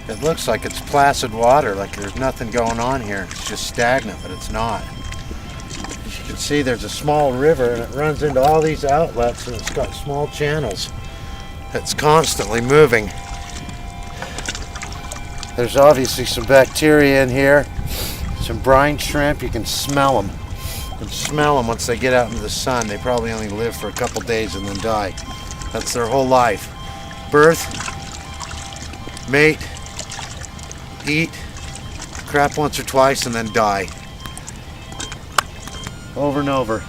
It looks like it's placid water, like there's nothing going on here. It's just stagnant, but it's not. As you can see, there's a small river and it runs into all these outlets, and it's got small channels. It's constantly moving. There's obviously some bacteria in here, some brine shrimp. You can smell them. You can smell them once they get out into the sun. They probably only live for a couple days and then die. That's their whole life. Birth, mate, eat, crap once or twice, and then die. Over and over.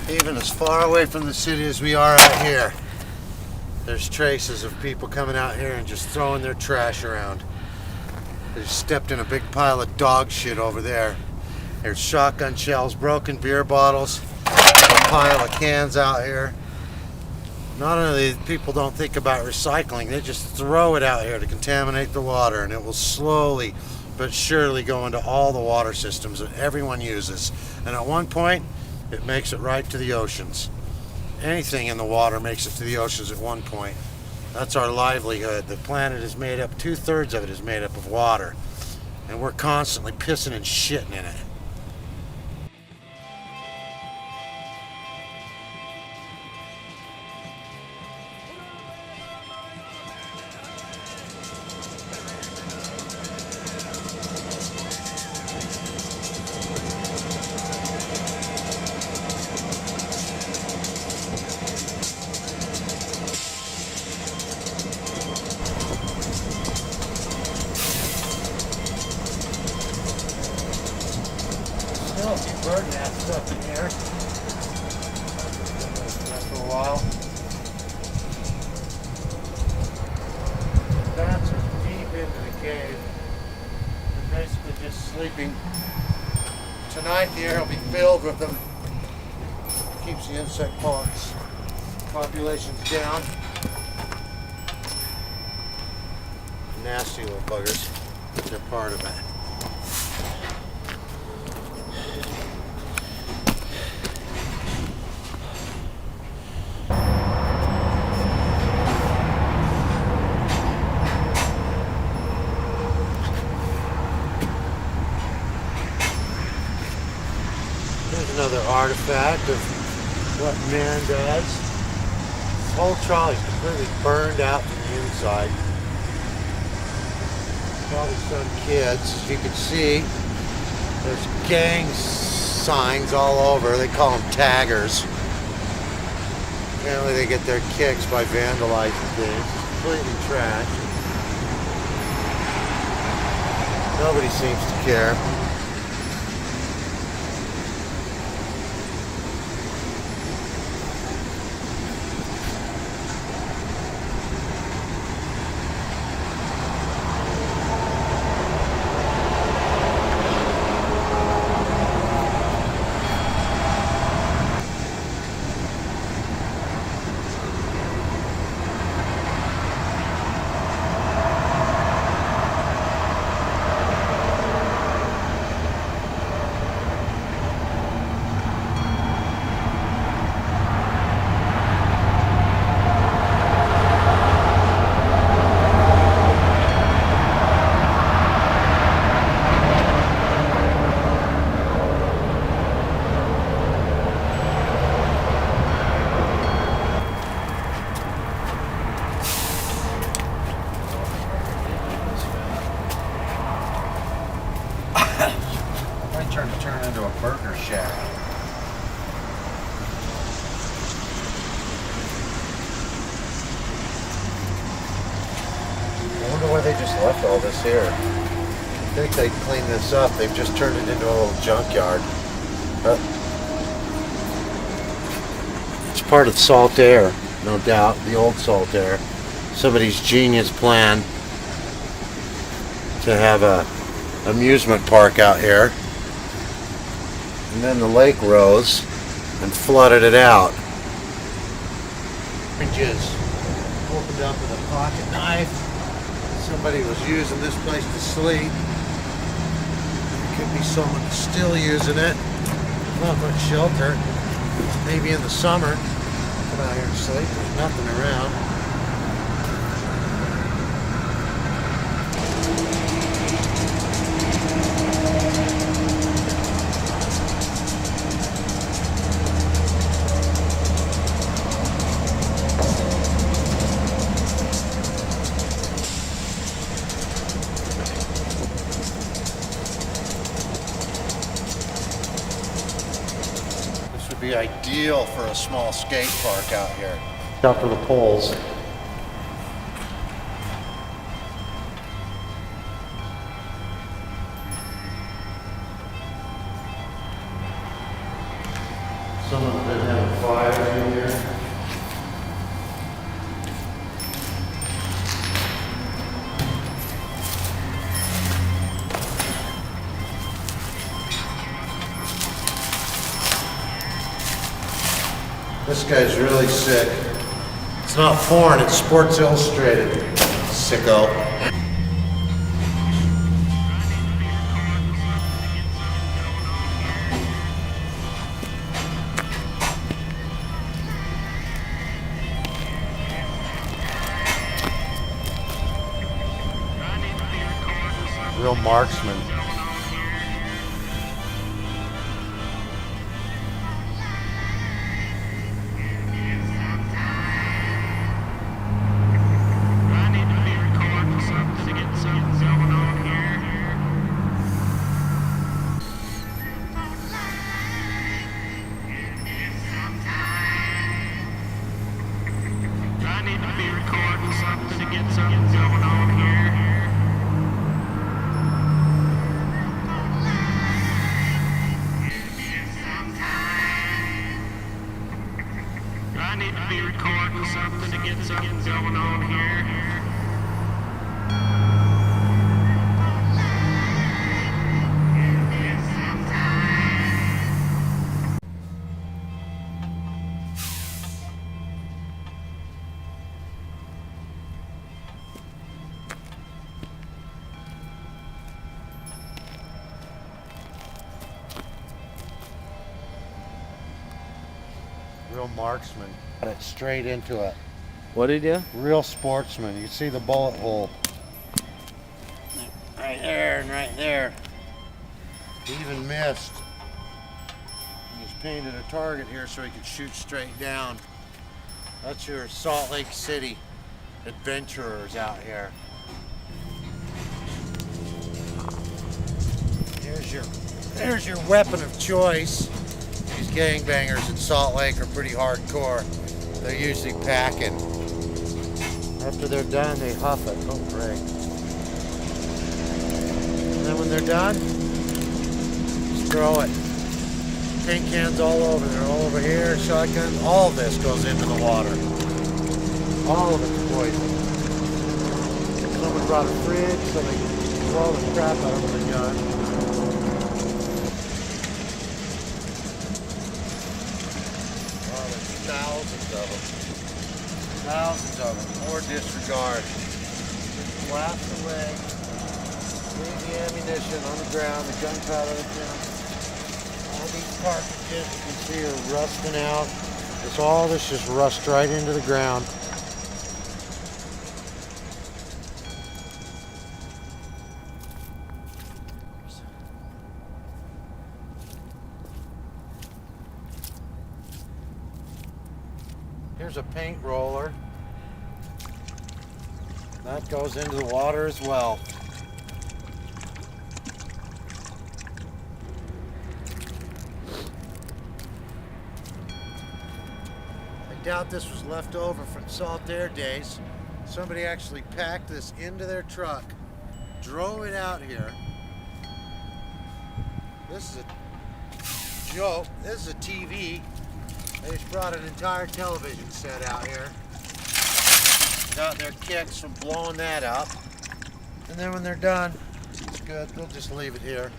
Even as far away from the city as we are out here, there's traces of people coming out here and just throwing their trash around. They just stepped in a big pile of dog shit over there. There's shotgun shells, broken beer bottles, a pile of cans out here. Not only people don't think about recycling, they just throw it out here to contaminate the water, and it will slowly but surely go into all the water systems that everyone uses. And at one point, it makes it right to the oceans. Anything in the water makes it to the oceans at one point. That's our livelihood. The planet is made up, 2/3 of it is made up of water. And we're constantly pissing and shitting in it. Still a few bird nests up in here. After a while. The bats are deep into the cave. They're basically just sleeping. Tonight the air will be filled with them. Keeps the insect populations down. Nasty little buggers. They're part of it. Here's another artifact of what man does. This whole trolley's completely burned out from the inside. Probably some kids. As you can see, there's gang signs all over. They call them taggers. Apparently they get their kicks by vandalizing things. It's completely trashed. Nobody seems to care. Turn into a burger shack. I wonder why they just left all this here. I think they'd clean this up. They've just turned it into a little junkyard. It's part of salt air, no doubt, the old salt air. Somebody's genius plan to have a amusement park out here. And then the lake rose and flooded it out. Oranges opened up with a pocket knife. Somebody was using this place to sleep. There could be someone still using it. Not much shelter. Maybe in the summer. Come out here and sleep. There's nothing around. Be ideal for a small skate park out here. Out for the poles. Someone's been having fires in here. This guy's really sick. It's not porn, it's Sports Illustrated. Sicko. Real marksman. I need to be recording something to get something going on here. Real marksman. Got it straight into it. What did he do? Real sportsman. You can see the bullet hole. Right there and right there. He even missed. He's painted a target here so he could shoot straight down. That's your Salt Lake City adventurers out here. There's your weapon of choice. These gangbangers in Salt Lake are pretty hardcore. They're usually packing. After they're done, they huff it. Oh, great. And then when they're done, just throw it. Paint cans all over. They're all over here. Shotgun. All of this goes into the water. All of it's poison. Someone brought a fridge so they can blow the crap out of the gun. Thousands of them, or disregard. Just blast away, leave the ammunition on the ground, the gunpowder on the ground. All these cartridges you can see are rusting out. All this just rust right into the ground. Here's a paint roller. That goes into the water as well. I doubt this was left over from Salt Air days. Somebody actually packed this into their truck, drove it out here. This is a joke. This is a TV. They just brought an entire television set out here. Got their kicks from blowing that up. And then when they're done, good. We'll just leave it here.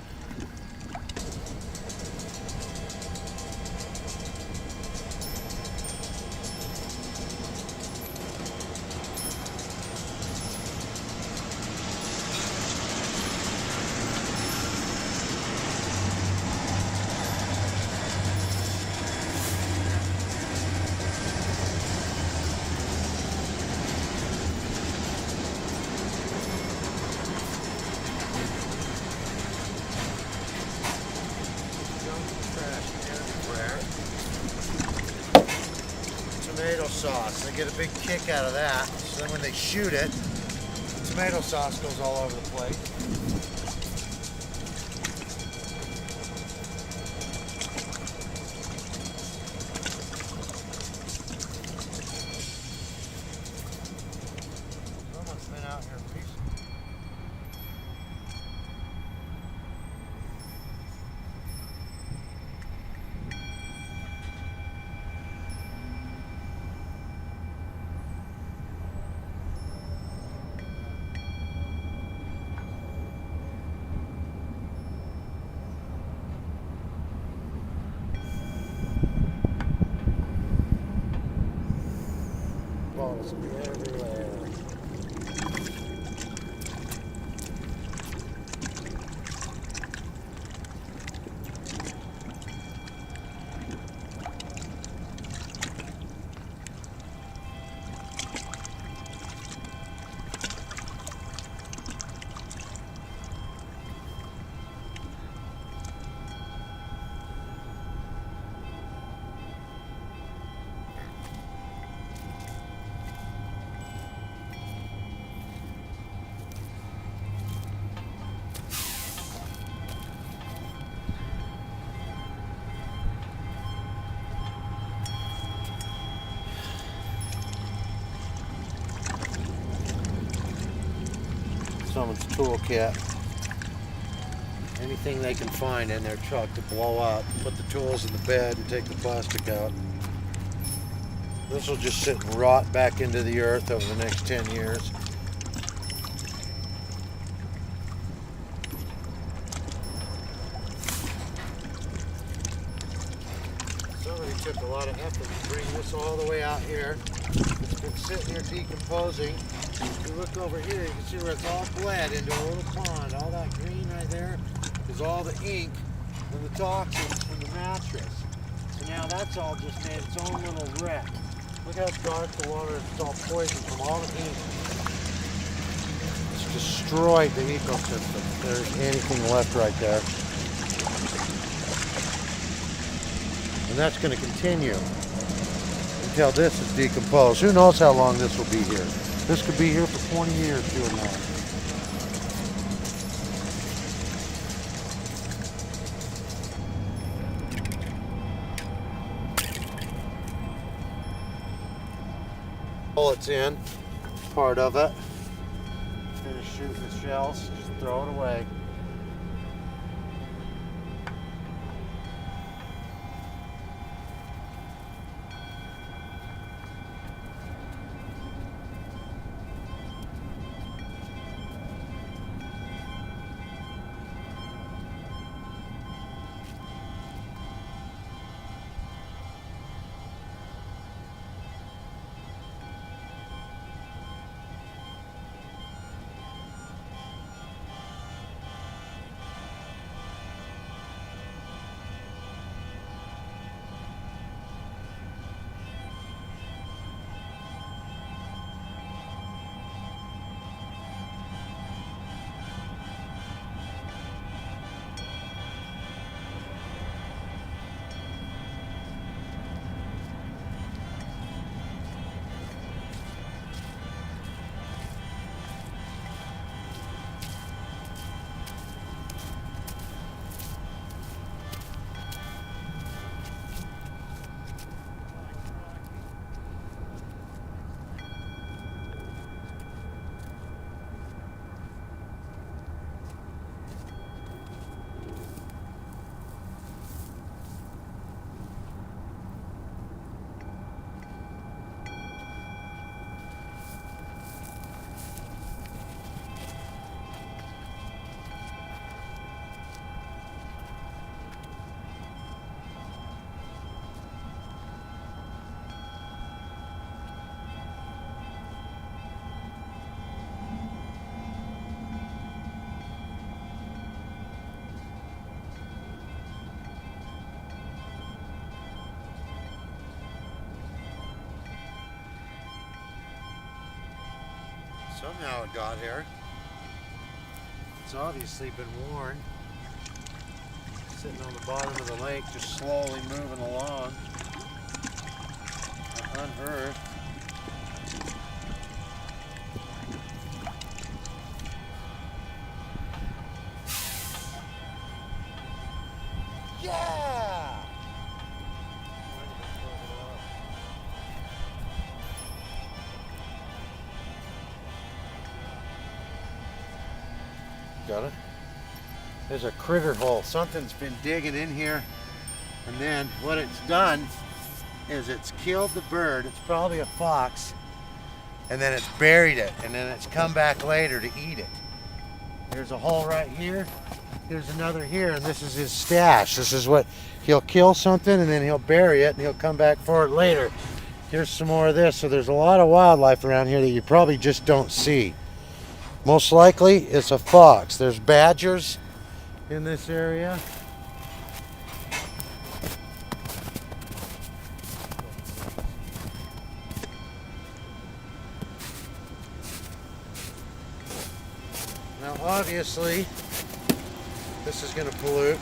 Tomato sauce. They get a big kick out of that. So then when they shoot it, the tomato sauce goes all over the place. Someone's been out here recently. Balls everywhere. Someone's toolkit. Anything they can find in their truck to blow up. Put the tools in the bed and take the plastic out. This will just sit and rot back into the earth over the next 10 years. Somebody took a lot of effort to bring this all the way out here. It's been sitting here decomposing. If you look over here, you can see where it's all bled into a little pond. All that green right there is all the ink and the toxins from the mattress. So now that's all just made its own little wreck. Look how dark the water is. It's all poison from all the ink. It's destroyed the ecosystem. If there's anything left right there. And that's going to continue until this is decomposed. Who knows how long this will be here? This could be here for 20 years doing that. Bullets in, part of it. Finish shooting the shells, just throw it away. Somehow it got here. It's obviously been worn. Sitting on the bottom of the lake, just slowly moving along. Unearthed. Yeah! Got it? There's a critter hole. Something's been digging in here. And then what it's done is it's killed the bird. It's probably a fox. And then it's buried it. And then it's come back later to eat it. There's a hole right here. There's another here. And this is his stash. This is what he'll kill something and then he'll bury it and he'll come back for it later. Here's some more of this. So there's a lot of wildlife around here that you probably just don't see. Most likely it's a fox. There's badgers in this area. Now obviously this is going to pollute.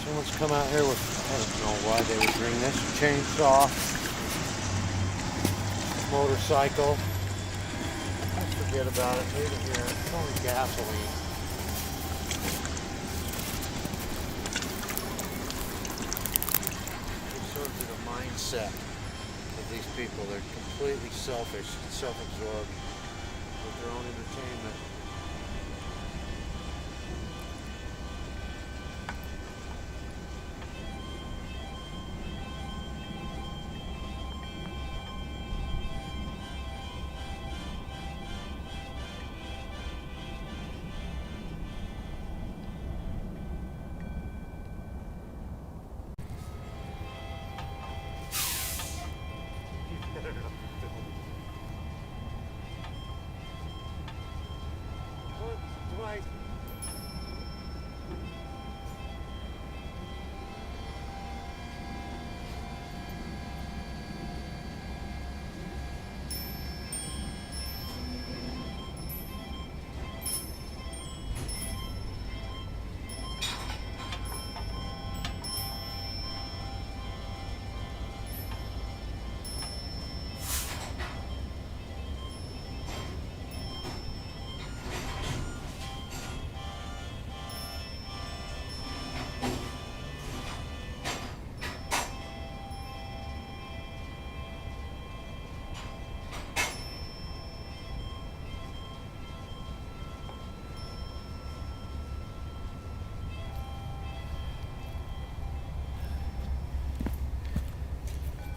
Someone's come out here with, I don't know why they would bring this, chainsaw, motorcycle. Forget about it, leave it here. It's only gasoline. It's sort of the mindset of these people. They're completely selfish, self-absorbed with their own entertainment. Right.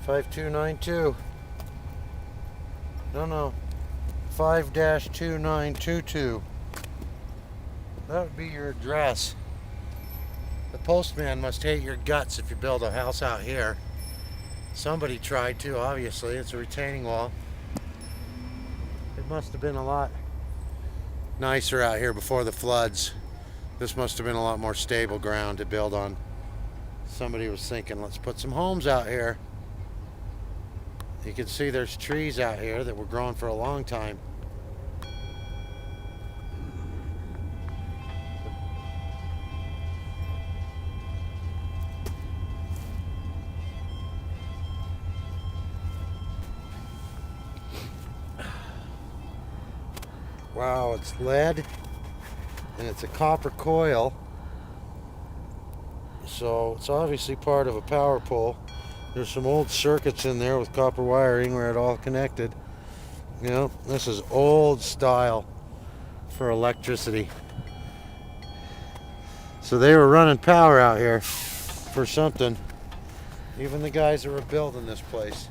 5292. No. 5-2922. That would be your address. The postman must hate your guts if you build a house out here. Somebody tried to, obviously. It's a retaining wall. It must have been a lot nicer out here before the floods. This must have been a lot more stable ground to build on. Somebody was thinking, let's put some homes out here. You can see there's trees out here that were growing for a long time. Wow, it's lead and it's a copper coil. So it's obviously part of a power pole. There's some old circuits in there with copper wiring where it all connected. You know, this is old style for electricity. So they were running power out here for something. Even the guys that were building this place.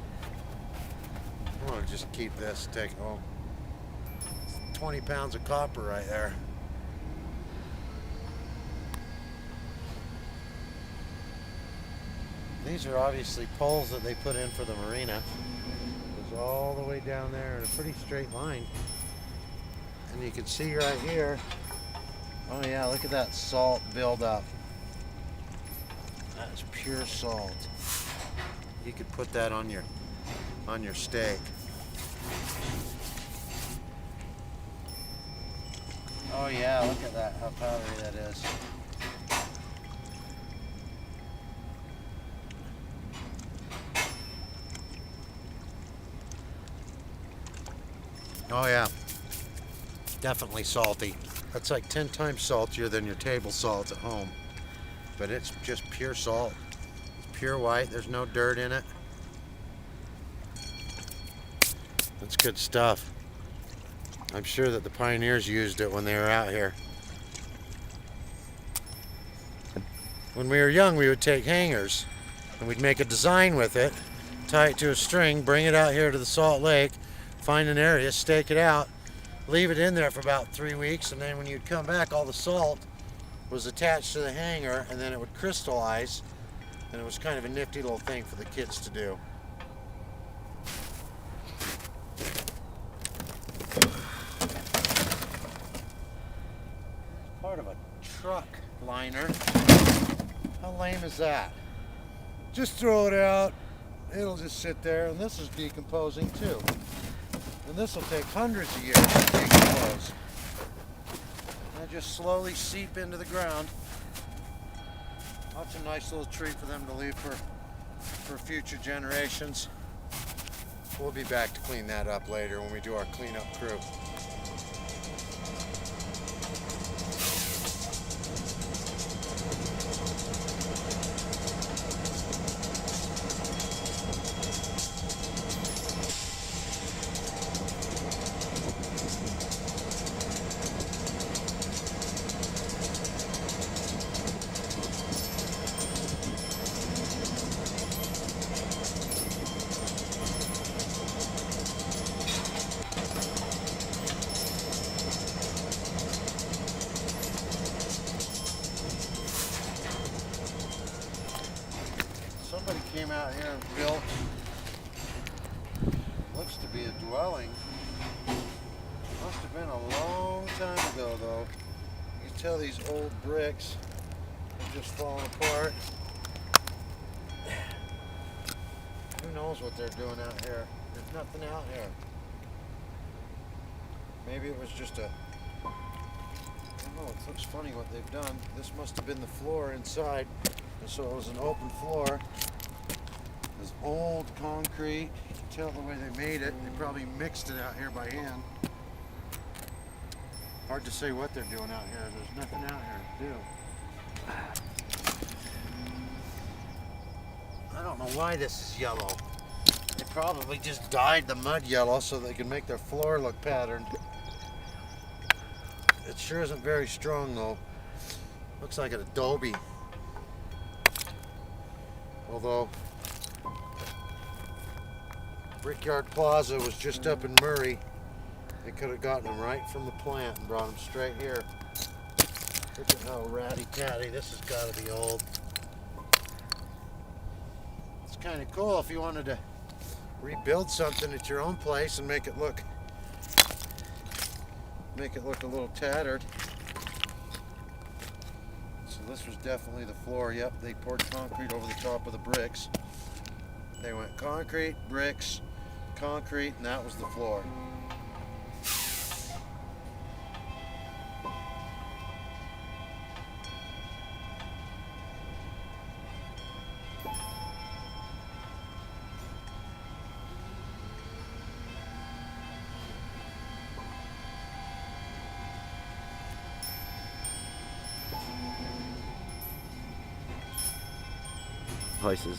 I'm gonna just keep this, take it home. It's 20 pounds of copper right there. These are obviously poles that they put in for the marina. It goes all the way down there in a pretty straight line. And you can see right here, oh yeah, look at that salt buildup. That's pure salt. You could put that on your steak. Oh yeah, look at that, how powdery that is. Oh yeah, definitely salty. That's like 10 times saltier than your table salt at home. But it's just pure salt. It's pure white, there's no dirt in it. That's good stuff. I'm sure that the pioneers used it when they were out here. When we were young, we would take hangers and we'd make a design with it, tie it to a string, bring it out here to the Salt Lake, find an area, stake it out, leave it in there for about 3 weeks, and then when you'd come back, all the salt was attached to the hanger, and then it would crystallize, and it was kind of a nifty little thing for the kids to do. Part of a truck liner. How lame is that? Just throw it out, it'll just sit there, and this is decomposing too. And this will take hundreds of years to decompose. And just slowly seep into the ground. That's a nice little treat for them to leave for future generations. We'll be back to clean that up later when we do our cleanup crew. Somebody came out here and built, looks to be a dwelling. Must have been a long time ago though. You can tell these old bricks are just falling apart. Who knows what they're doing out here? There's nothing out here. Maybe it was just a, I don't know, it looks funny what they've done. This must have been the floor inside. And so it was an open floor. This old concrete. You can tell the way they made it. They probably mixed it out here by hand. Hard to say what they're doing out here. There's nothing out here to do. I don't know why this is yellow. They probably just dyed the mud yellow so they can make their floor look patterned. It sure isn't very strong though. Looks like an adobe. Although Brickyard Plaza was just up in Murray, they could have gotten them right from the plant and brought them straight here. Look at how ratty-tatty this has got to be old. It's kind of cool if you wanted to rebuild something at your own place and make it look a little tattered. So this was definitely the floor. Yep, they poured concrete over the top of the bricks. They went concrete, bricks, concrete, and that was the floor. Places.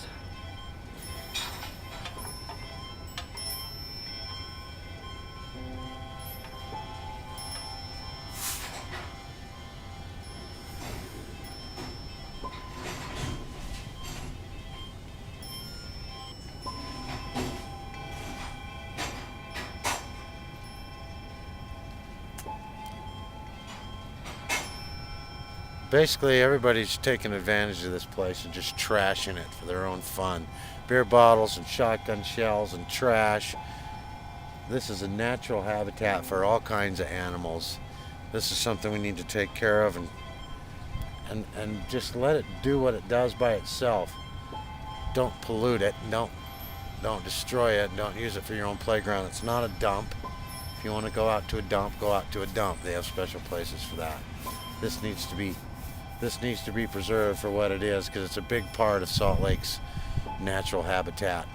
Basically, everybody's taking advantage of this place and just trashing it for their own fun. Beer bottles and shotgun shells and trash. This is a natural habitat for all kinds of animals. This is something we need to take care of and just let it do what it does by itself. Don't pollute it. Don't destroy it. Don't use it for your own playground. It's not a dump. If you want to go out to a dump, go out to a dump. They have special places for that. This needs to be preserved for what it is, because it's a big part of Salt Lake's natural habitat.